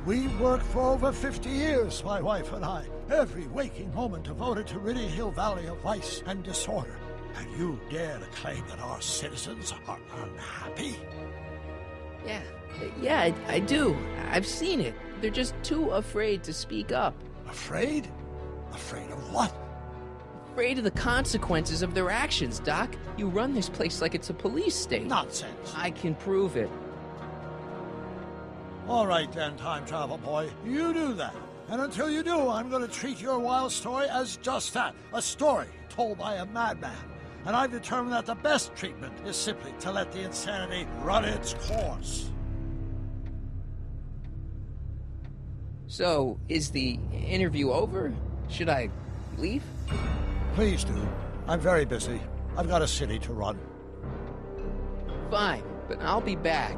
We've worked for over 50 years, my wife and I. Every waking moment devoted to ridding Hill Valley of vice and disorder. And you dare to claim that our citizens are unhappy? Yeah, I do. I've seen it. They're just too afraid to speak up. Afraid? Afraid of what? Afraid of the consequences of their actions, Doc. You run this place like it's a police state. Nonsense. I can prove it. All right then, time travel boy. You do that. And until you do, I'm going to treat your wild story as just that. A story told by a madman. And I've determined that the best treatment is simply to let the insanity run its course. So, is the interview over? Should I leave? Please do. I'm very busy. I've got a city to run. Fine, but I'll be back.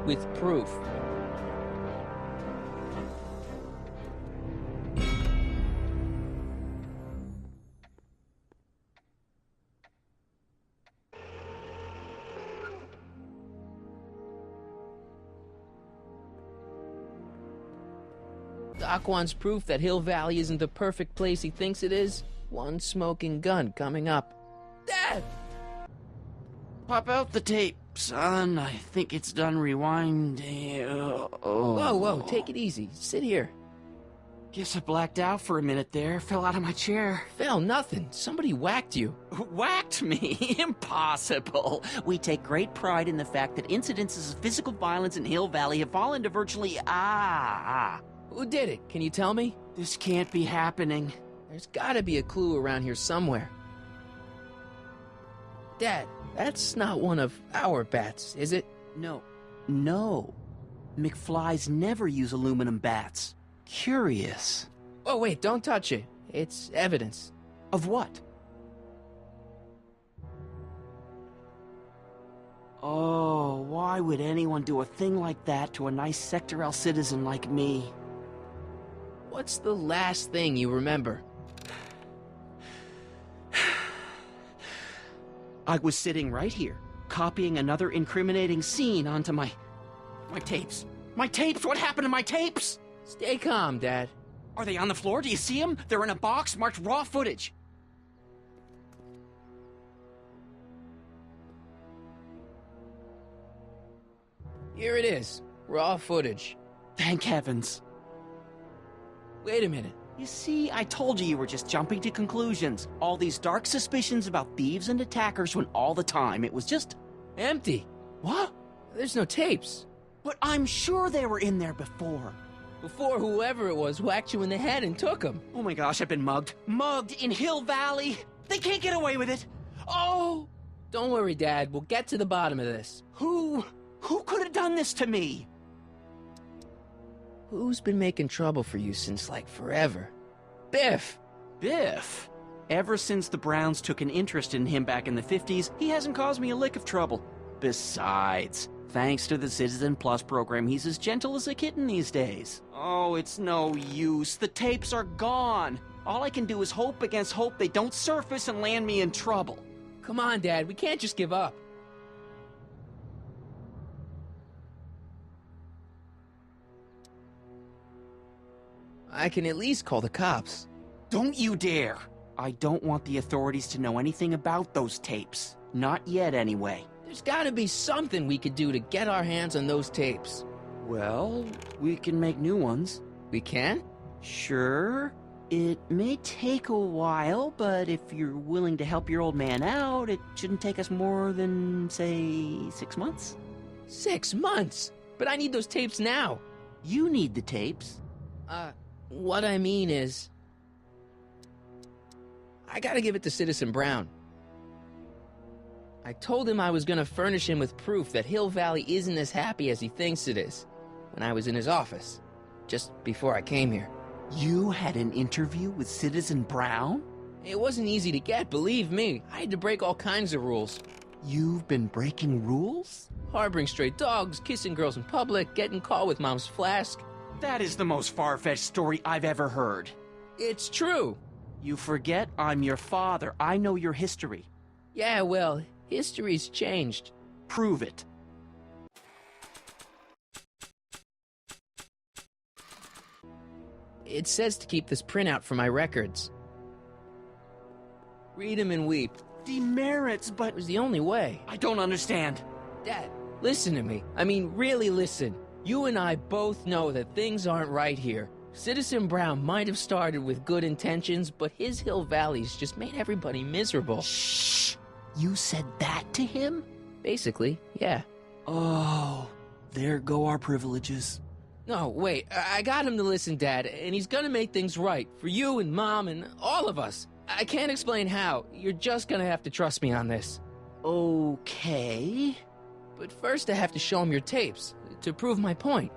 With proof. Doc wants proof that Hill Valley isn't the perfect place he thinks it is. One smoking gun coming up. Dad! Pop out the tape, son. I think it's done rewinding. Whoa, take it easy. Sit here. Guess I blacked out for a minute there. Fell out of my chair. Fell nothing. Somebody whacked you. Whacked me? Impossible. We take great pride in the fact that incidences of physical violence in Hill Valley have fallen to virtually... Who did it? Can you tell me? This can't be happening. There's gotta be a clue around here somewhere. Dad, that's not one of our bats, is it? No. McFlys never use aluminum bats. Curious. Oh, wait, don't touch it. It's evidence. Of what? Oh, why would anyone do a thing like that to a nice Sector L citizen like me? What's the last thing you remember? I was sitting right here, copying another incriminating scene onto my tapes. My tapes? What happened to my tapes? Stay calm, Dad. Are they on the floor? Do you see them? They're in a box marked raw footage. Here it is. Raw footage. Thank heavens. Wait a minute. You see, I told you were just jumping to conclusions. All these dark suspicions about thieves and attackers when all the time it was just... empty. What? There's no tapes. But I'm sure they were in there before. Before whoever it was whacked you in the head and took them. Oh my gosh, I've been mugged. Mugged in Hill Valley. They can't get away with it. Oh! Don't worry, Dad. We'll get to the bottom of this. Who could have done this to me? Who's been making trouble for you since, like, forever? Biff! Biff? Ever since the Browns took an interest in him back in the 50s, he hasn't caused me a lick of trouble. Besides, thanks to the Citizen Plus program, he's as gentle as a kitten these days. Oh, it's no use. The tapes are gone. All I can do is hope against hope they don't surface and land me in trouble. Come on, Dad. We can't just give up. I can at least call the cops. Don't you dare! I don't want the authorities to know anything about those tapes. Not yet, anyway. There's gotta be something we could do to get our hands on those tapes. Well, we can make new ones. We can? Sure. It may take a while, but if you're willing to help your old man out, it shouldn't take us more than, say, 6 months. 6 months? But I need those tapes now. You need the tapes. What I mean is... I gotta give it to Citizen Brown. I told him I was gonna furnish him with proof that Hill Valley isn't as happy as he thinks it is when I was in his office, just before I came here. You had an interview with Citizen Brown? It wasn't easy to get, believe me. I had to break all kinds of rules. You've been breaking rules? Harboring stray dogs, kissing girls in public, getting caught with Mom's flask. That is the most far-fetched story I've ever heard. It's true. You forget I'm your father. I know your history. Yeah, well, history's changed. Prove it. It says to keep this printout for my records. Read 'em and weep. Demerits, but It was the only way. I don't understand. Dad, listen to me. I mean, really listen. You and I both know that things aren't right here. Citizen Brown might have started with good intentions, but his Hill Valley's just made everybody miserable. Shh! You said that to him? Basically, yeah. Oh, there go our privileges. No, wait, I got him to listen, Dad, and he's gonna make things right for you and Mom and all of us. I can't explain how. You're just gonna have to trust me on this. Okay. But first I have to show him your tapes, to prove my point.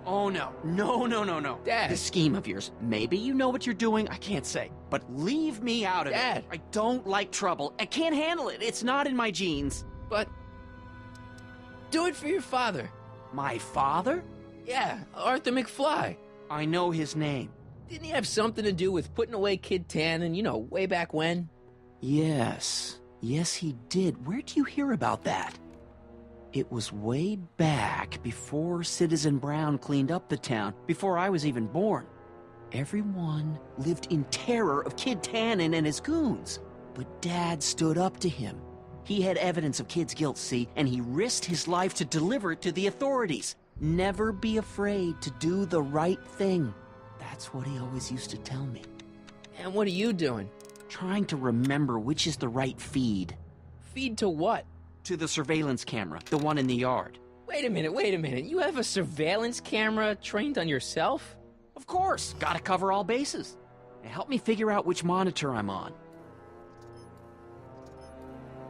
Oh, no. No. Dad. This scheme of yours, maybe you know what you're doing, I can't say. But leave me out of Dad. it. I don't like trouble. I can't handle it. It's not in my genes. But do it for your father. My father? Yeah, Arthur McFly. I know his name. Didn't he have something to do with putting away Kid Tannen, way back when? Yes. Yes, he did. Where'd you hear about that? It was way back before Citizen Brown cleaned up the town, before I was even born. Everyone lived in terror of Kid Tannen and his goons. But Dad stood up to him. He had evidence of Kid's guilt, see, and he risked his life to deliver it to the authorities. Never be afraid to do the right thing. That's what he always used to tell me. And what are you doing? Trying to remember which is the right feed. Feed to what? To the surveillance camera, the one in the yard. Wait a minute. You have a surveillance camera trained on yourself? Of course, gotta cover all bases. Now help me figure out which monitor I'm on.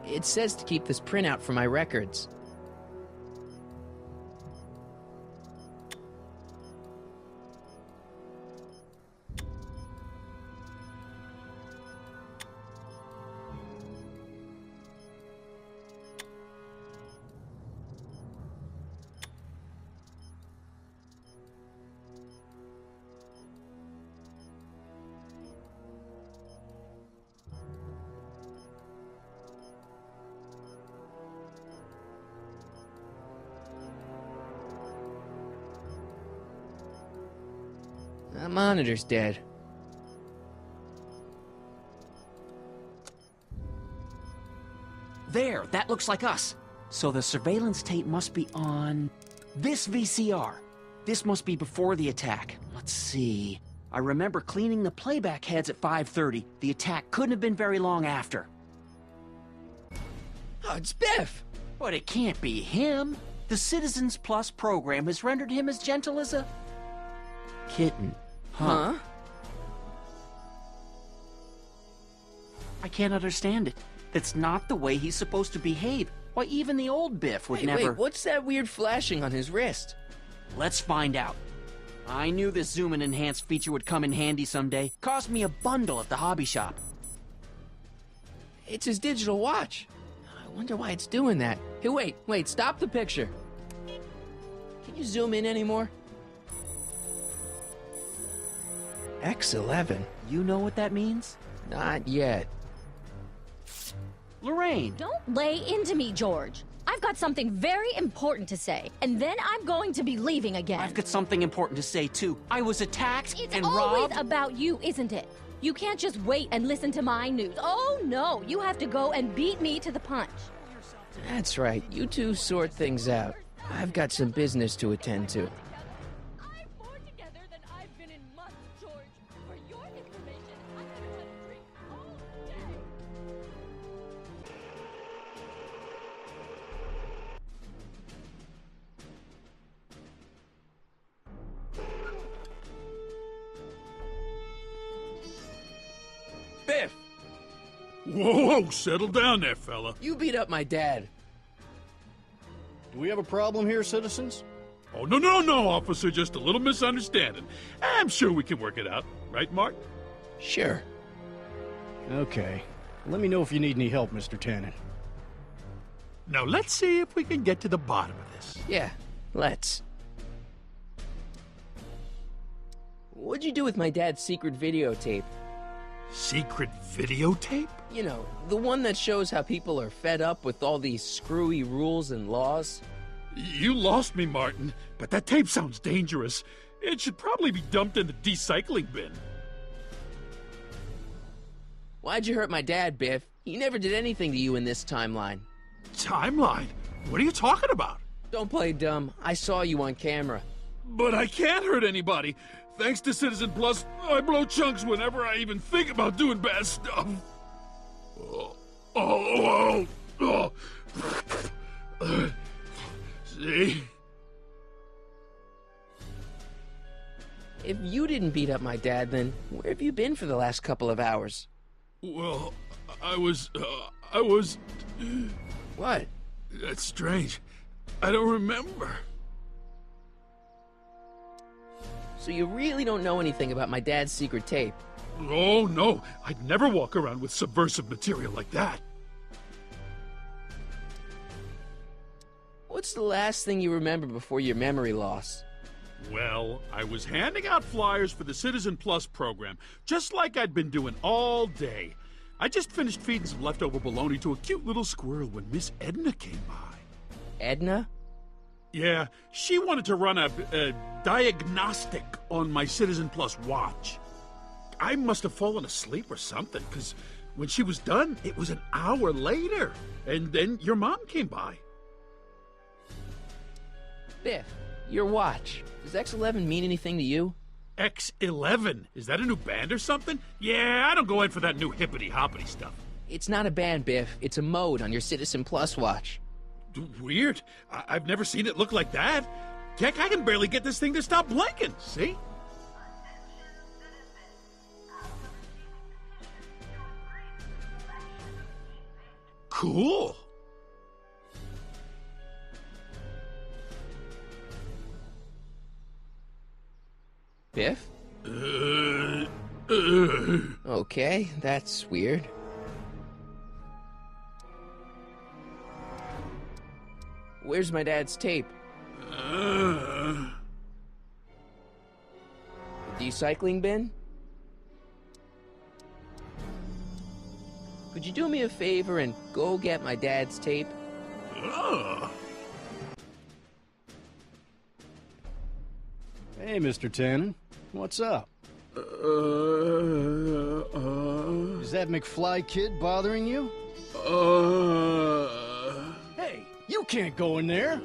It says to keep this printout for my records. The monitor's dead. There, that looks like us. So the surveillance tape must be on this VCR. This must be before the attack. Let's see. I remember cleaning the playback heads at 5:30. The attack couldn't have been very long after. Oh, it's Biff! But it can't be him. The Citizens Plus program has rendered him as gentle as a kitten. Huh? I can't understand it. That's not the way he's supposed to behave. Why, even the old Biff would never... Wait, what's that weird flashing on his wrist? Let's find out. I knew this zoom and enhance feature would come in handy someday. Cost me a bundle at the hobby shop. It's his digital watch. I wonder why it's doing that. Hey, wait, stop the picture. Can you zoom in anymore? X11. You know what that means? Not yet. Lorraine! Don't lay into me, George. I've got something very important to say, and then I'm going to be leaving again. I've got something important to say, too. I was attacked It's and always robbed. about you, isn't it? You can't just wait and listen to my news. Oh, no. You have to go and beat me to the punch. That's right. You two sort things out. I've got some business to attend to. I'm more together than I've been in months, George. For your information, I haven't had a drink all day. Biff! Whoa, settle down there, fella. You beat up my dad. Do we have a problem here, citizens? Oh, no, officer, just a little misunderstanding. I'm sure we can work it out. Right, Mark? Sure. Okay. Let me know if you need any help, Mr. Tannen. Now, let's see if we can get to the bottom of this. Yeah, let's. What'd you do with my dad's secret videotape? Secret videotape? You know, the one that shows how people are fed up with all these screwy rules and laws. You lost me, Martin, but that tape sounds dangerous. It should probably be dumped in the recycling bin. Why'd you hurt my dad, Biff? He never did anything to you in this timeline. Timeline? What are you talking about? Don't play dumb. I saw you on camera. But I can't hurt anybody. Thanks to Citizen Plus, I blow chunks whenever I even think about doing bad stuff. See? If you didn't beat up my dad, then where have you been for the last couple of hours? Well, I was... What? That's strange. I don't remember. So you really don't know anything about my dad's secret tape? Oh, no. I'd never walk around with subversive material like that. What's the last thing you remember before your memory loss? Well, I was handing out flyers for the Citizen Plus program, just like I'd been doing all day. I just finished feeding some leftover bologna to a cute little squirrel when Miss Edna came by. Edna? Yeah, she wanted to run a diagnostic on my Citizen Plus watch. I must have fallen asleep or something, because when she was done, it was an hour later. And then your mom came by. Biff, your watch. Does X11 mean anything to you? X11? Is that a new band or something? Yeah, I don't go in for that new hippity-hoppity stuff. It's not a band, Biff. It's a mode on your Citizen Plus watch. Weird. I've never seen it look like that. Heck, I can barely get this thing to stop blinking. See? Cool. Biff? Okay, that's weird. Where's my dad's tape? The recycling bin? Could you do me a favor and go get my dad's tape? Hey, Mr. Tannen. What's up? Is that McFly kid bothering you? Hey, you can't go in there!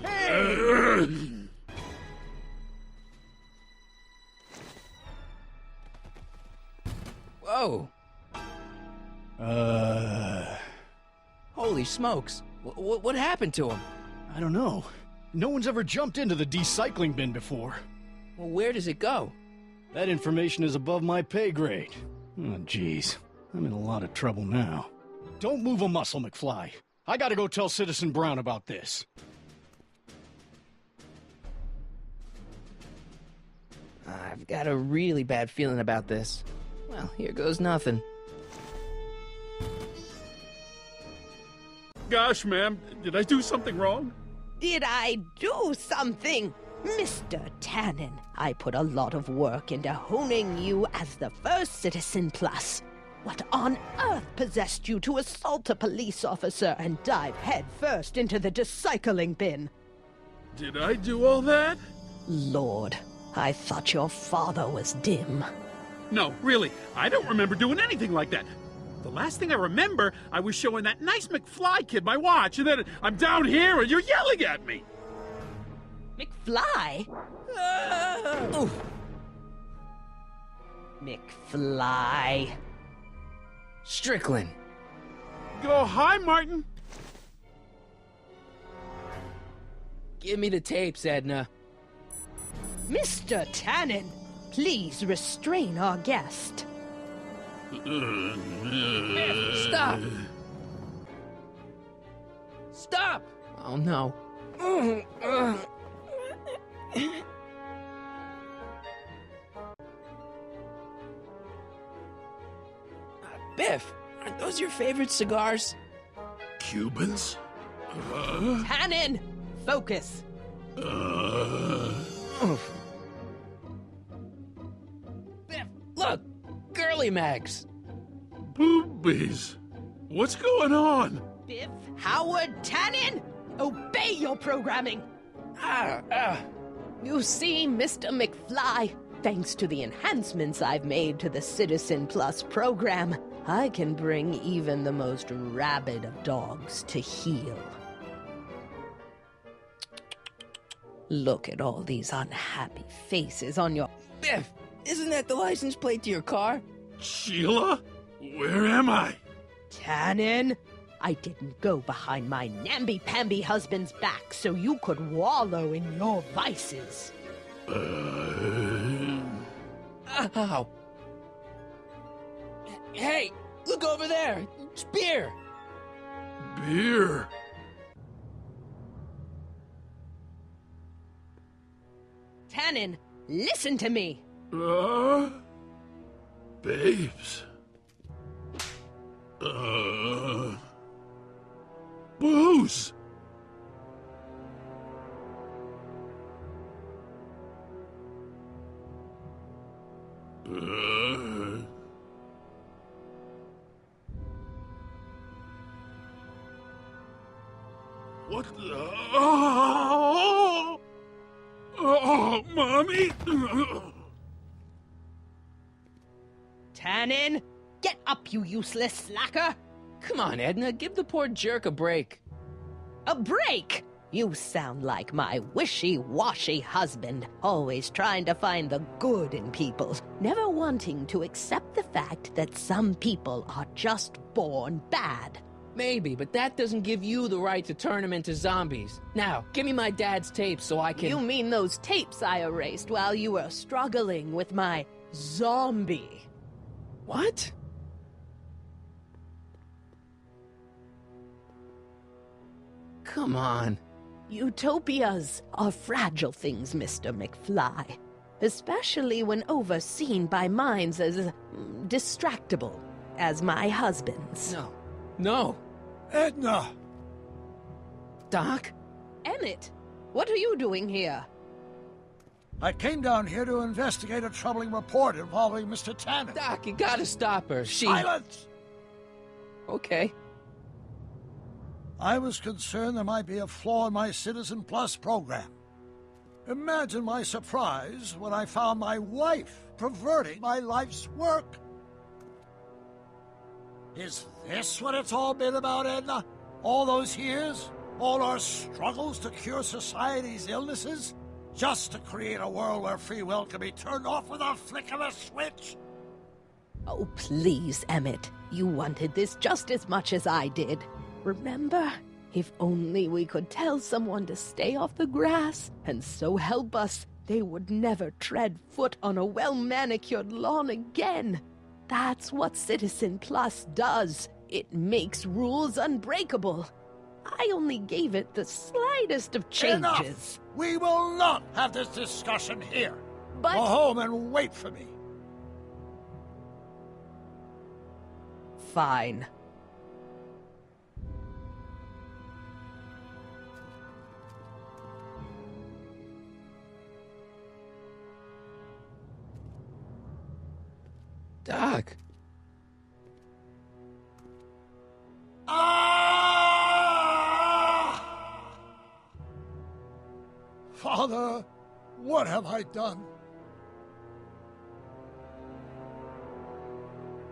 Hey! Whoa! Holy smokes! What happened to him? I don't know. No one's ever jumped into the recycling bin before. Well, where does it go? That information is above my pay grade. Oh, jeez. I'm in a lot of trouble now. Don't move a muscle, McFly. I gotta go tell Citizen Brown about this. I've got a really bad feeling about this. Well, here goes nothing. Gosh, ma'am, did I do something wrong? Did I do something? Mr. Tannen, I put a lot of work into honing you as the first Citizen Plus. What on earth possessed you to assault a police officer and dive headfirst into the recycling bin? Did I do all that? Lord, I thought your father was dim. No, really, I don't remember doing anything like that. The last thing I remember, I was showing that nice McFly kid my watch, and then I'm down here and you're yelling at me. McFly? Oof. McFly. Strickland. Oh, hi, Martin. Give me the tapes, Edna. Mr. Tannen, please restrain our guest. Biff, stop! Stop! Oh, no. Biff, aren't those your favorite cigars? Cubans? Tannen, focus. Oof. Biff, look! Girly mags! Boobies. What's going on? Biff Howard Tannen, obey your programming. You see, Mr. McFly, thanks to the enhancements I've made to the Citizen Plus program, I can bring even the most rabid of dogs to heel. Look at all these unhappy faces on your... Biff, isn't that the license plate to your car? Sheila? Where am I? Tannen, I didn't go behind my namby-pamby husband's back so you could wallow in your vices. Ow. Hey, look over there. It's beer. Beer. Tannen, listen to me. Babes. Booze. What the? Oh, Mommy! Tannen, get up, you useless slacker. Come on, Edna, give the poor jerk a break. A break? You sound like my wishy-washy husband, always trying to find the good in people, never wanting to accept the fact that some people are just born bad. Maybe, but that doesn't give you the right to turn them into zombies. Now, give me my dad's tapes so I can... You mean those tapes I erased while you were struggling with my zombie? What? Come on. Utopias are fragile things, Mr. McFly. Especially when overseen by minds as distractible as my husband's. No. No. Edna! Doc? Emmett, what are you doing here? I came down here to investigate a troubling report involving Mr. Tannen. Doc, you gotta stop her. Silence! Okay. I was concerned there might be a flaw in my Citizen Plus program. Imagine my surprise when I found my wife perverting my life's work. Is this what it's all been about, Edna? All those years? All our struggles to cure society's illnesses? Just to create a world where free will can be turned off with a flick of a switch? Oh, please, Emmett. You wanted this just as much as I did. Remember? If only we could tell someone to stay off the grass, and so help us, they would never tread foot on a well-manicured lawn again. That's what Citizen Plus does. It makes rules unbreakable. I only gave it the slightest of changes. Enough! We will not have this discussion here. But... Go home and wait for me. Fine. Doc. Father, what have I done?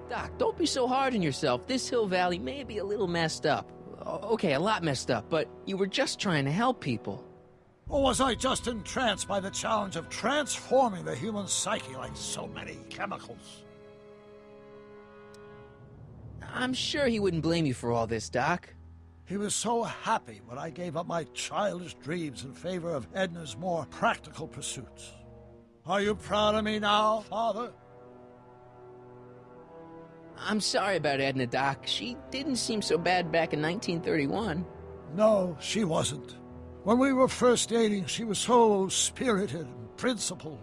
Doc, don't be so hard on yourself. This Hill Valley may be a little messed up. Okay, a lot messed up, but you were just trying to help people. Or was I just entranced by the challenge of transforming the human psyche like so many chemicals? I'm sure he wouldn't blame you for all this, Doc. He was so happy when I gave up my childish dreams in favor of Edna's more practical pursuits. Are you proud of me now, Father? I'm sorry about Edna, Doc. She didn't seem so bad back in 1931. No, she wasn't. When we were first dating, she was so spirited and principled,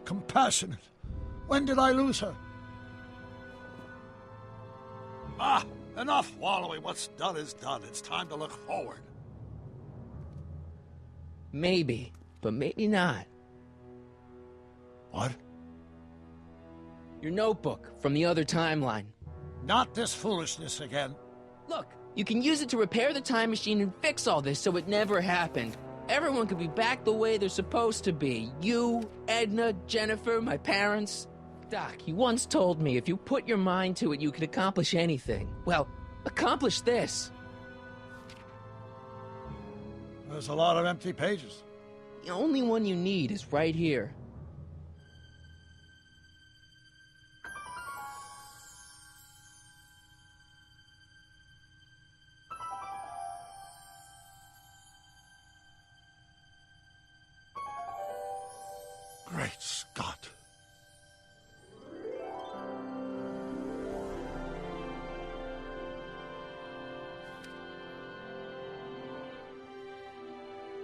compassionate. When did I lose her? Enough wallowing. What's done is done. It's time to look forward. Maybe, but maybe not. What? Your notebook from the other timeline. Not this foolishness again. Look, you can use it to repair the time machine and fix all this so it never happened. everyone could be back the way they're supposed to be. You, Edna, Jennifer, my parents. Doc, you once told me if you put your mind to it, you could accomplish anything. Well, accomplish this. There's a lot of empty pages. The only one you need is right here. Great Scott.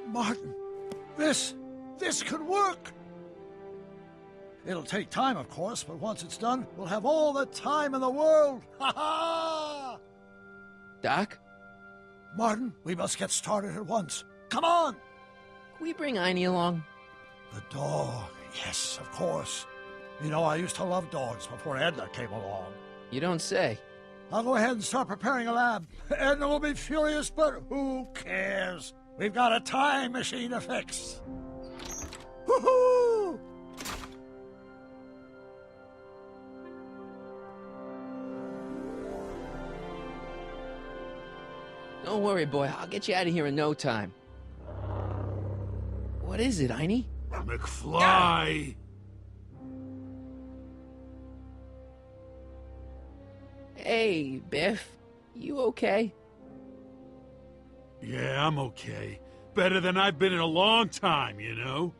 Martin, this could work. It'll take time, of course, but once it's done, we'll have all the time in the world. Ha ha! Doc? Martin, we must get started at once. Come on! Can we bring Einie along? The dog, yes, of course. You know, I used to love dogs before Edna came along. You don't say. I'll go ahead and start preparing a lab. Edna will be furious, but who cares? We've got a time machine to fix. Woohoo! Don't worry, boy. I'll get you out of here in no time. What is it, Einie? McFly! Hey, Biff. You okay? Yeah, I'm okay. Better than I've been in a long time, you know?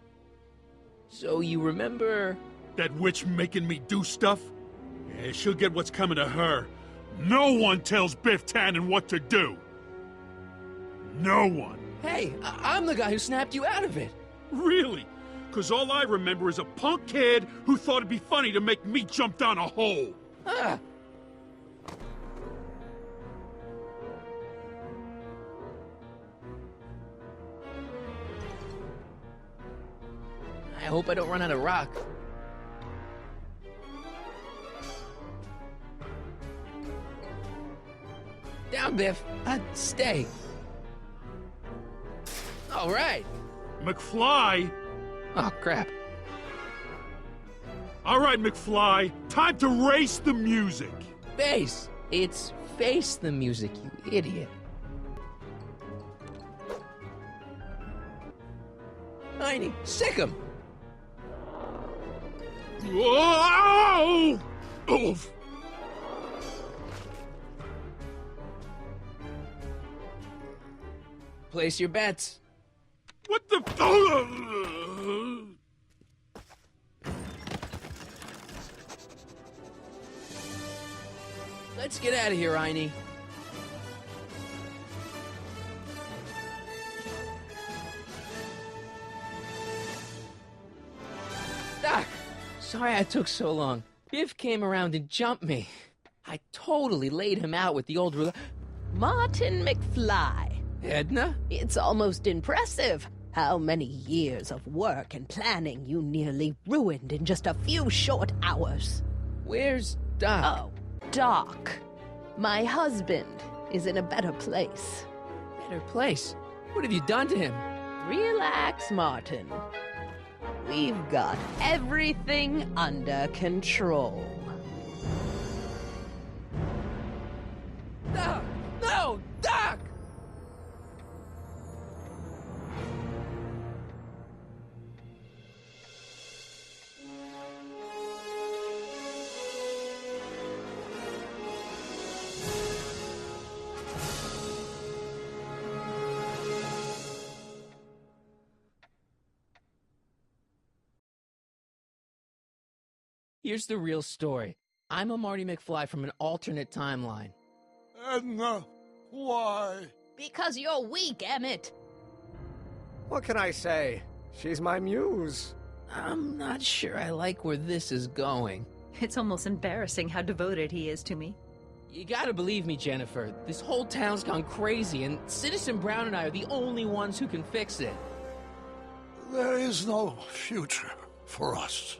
So you remember... That witch making me do stuff? Yeah, she'll get what's coming to her. No one tells Biff Tannen what to do! No one! Hey, I'm the guy who snapped you out of it! Really? 'Cause all I remember is a punk kid who thought it'd be funny to make me jump down a hole! Ah! I hope I don't run out of rock. Down, Biff. Stay. All right. McFly! Oh, crap. All right, McFly. Time to race the music. Face. It's face the music, you idiot. Einie, sick him. Whoa! Oof. Place your bets. What the... Let's get out of here, Einie. Doc, sorry I took so long. Biff came around and jumped me. I totally laid him out with the old ruler. Martin McFly. Edna? It's almost impressive how many years of work and planning you nearly ruined in just a few short hours. Where's Doc? Oh, Doc. My husband is in a better place. Better place. What have you done to him? Relax, Martin. We've got everything under control. Doc! No! Doc! Here's the real story. I'm a Marty McFly from an alternate timeline. Edna, why? Because you're weak, Emmett. What can I say? She's my muse. I'm not sure I like where this is going. It's almost embarrassing how devoted he is to me. You gotta believe me, Jennifer. This whole town's gone crazy, and Citizen Brown and I are the only ones who can fix it. There is no future for us.